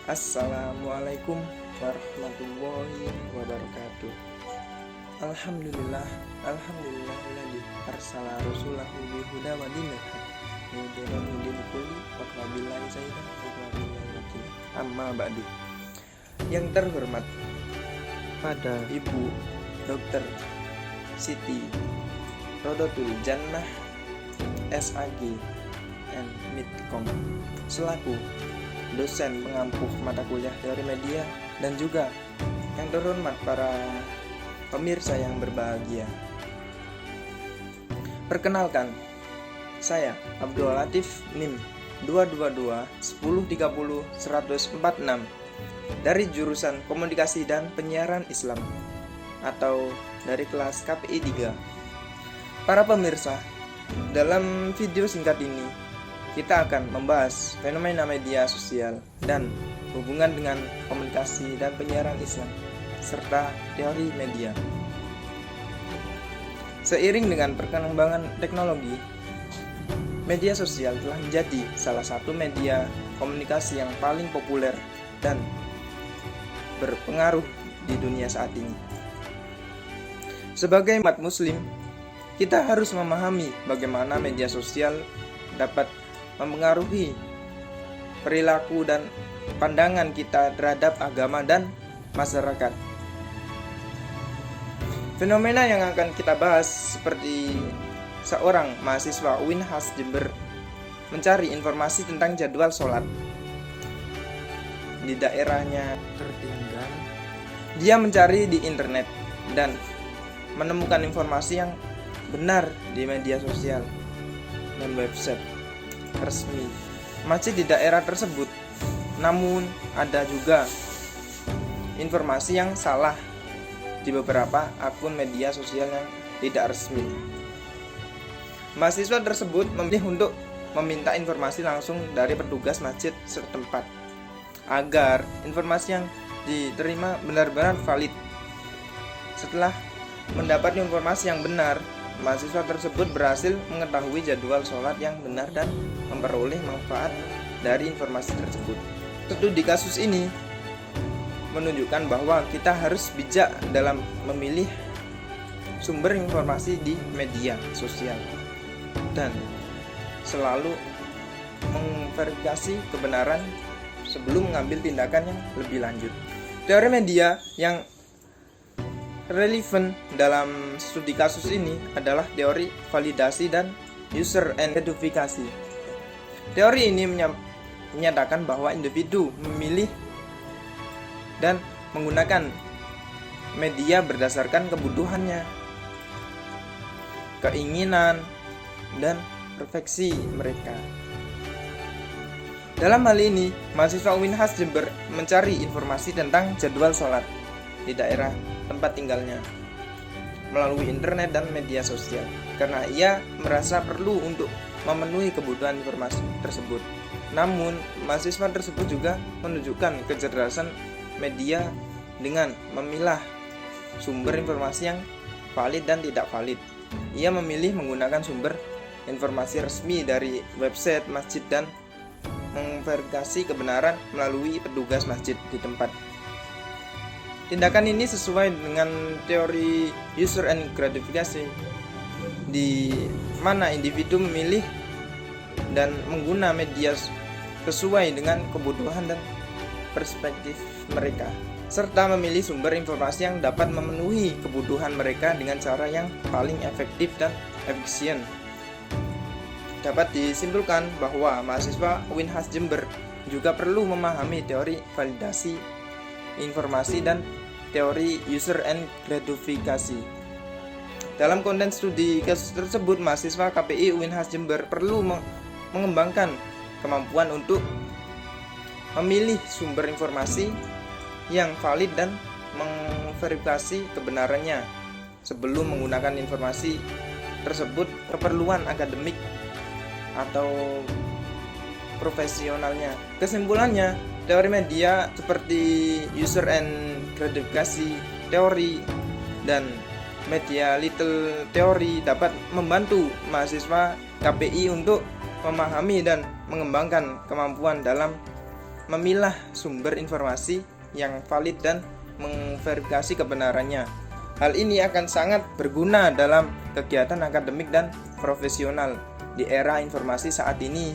Assalamualaikum warahmatullahi wabarakatuh. Alhamdulillah, alhamdulillahilladzi arsala rasulahu bil huda wa dinil haq yudhhirahu din kulli wa kafa billahi sayyidan wa kafa billahi wakila. Amma ba'du. Yang terhormat pada Ibu Dr. Siti Rodotul Jannah SAG and Midcom selaku dosen pengampuh mata kuliah teori media, dan juga yang terhormat para pemirsa yang berbahagia. Perkenalkan, saya Abdul Latif NIM 222-1030-146 dari jurusan Komunikasi dan Penyiaran Islam atau dari kelas KPI 3. Para pemirsa, dalam video singkat ini kita akan membahas fenomena media sosial dan hubungan dengan komunikasi dan penyiaran Islam serta teori media. Seiring dengan perkembangan teknologi, media sosial telah menjadi salah satu media komunikasi yang paling populer dan berpengaruh di dunia saat ini. Sebagai umat muslim, kita harus memahami bagaimana media sosial dapat mempengaruhi perilaku dan pandangan kita terhadap agama dan masyarakat. Fenomena yang akan kita bahas seperti seorang mahasiswa UINHAS Jember mencari informasi tentang jadwal sholat di daerahnya tertinggal. Dia mencari di internet dan menemukan informasi yang benar di media sosial dan website resmi masjid di daerah tersebut. Namun ada juga informasi yang salah di beberapa akun media sosial yang tidak resmi. Mahasiswa tersebut memilih untuk meminta informasi langsung dari petugas masjid setempat agar informasi yang diterima benar-benar valid. Setelah mendapat informasi yang benar, mahasiswa tersebut berhasil mengetahui jadwal sholat yang benar dan memperoleh manfaat dari informasi tersebut. Studi kasus ini menunjukkan bahwa kita harus bijak dalam memilih sumber informasi di media sosial dan selalu memverifikasi kebenaran sebelum mengambil tindakan yang lebih lanjut. Teori media yang relevan dalam studi kasus ini adalah teori validasi dan user identifikasi. Teori ini menyatakan bahwa individu memilih dan menggunakan media berdasarkan kebutuhannya, keinginan, dan preferensi mereka. Dalam hal ini, mahasiswa UINHAS Jember mencari informasi tentang jadwal sholat di daerah tempat tinggalnya melalui internet dan media sosial karena ia merasa perlu untuk memenuhi kebutuhan informasi tersebut. Namun, mahasiswa tersebut juga menunjukkan kecerdasan media dengan memilah sumber informasi yang valid dan tidak valid. Ia memilih menggunakan sumber informasi resmi dari website masjid dan memverifikasi kebenaran melalui petugas masjid di tempat. Tindakan ini sesuai dengan teori user and gratification, di mana individu memilih dan mengguna media sesuai dengan kebutuhan dan perspektif mereka, serta memilih sumber informasi yang dapat memenuhi kebutuhan mereka dengan cara yang paling efektif dan efisien. Dapat disimpulkan bahwa mahasiswa UINHAS Jember juga perlu memahami teori validasi informasi dan teori user and gratification. Dalam konten studi kasus tersebut, mahasiswa KPI UINHAS Jember perlu mengembangkan kemampuan untuk memilih sumber informasi yang valid dan memverifikasi kebenarannya sebelum menggunakan informasi tersebut keperluan akademik atau profesionalnya. Kesimpulannya, teori media seperti user and gratification teori dan media little teori dapat membantu mahasiswa KPI untuk memahami dan mengembangkan kemampuan dalam memilah sumber informasi yang valid dan memverifikasi kebenarannya. Hal ini akan sangat berguna dalam kegiatan akademik dan profesional di era informasi saat ini,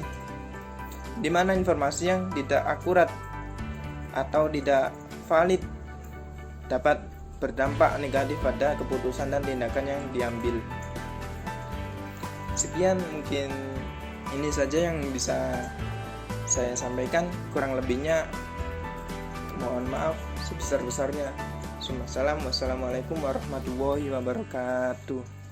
di mana informasi yang tidak akurat atau tidak valid dapat berdampak negatif pada keputusan dan tindakan yang diambil. Sekian, mungkin ini saja yang bisa saya sampaikan, kurang lebihnya mohon maaf sebesar-besarnya. Wassalamualaikum warahmatullahi wabarakatuh.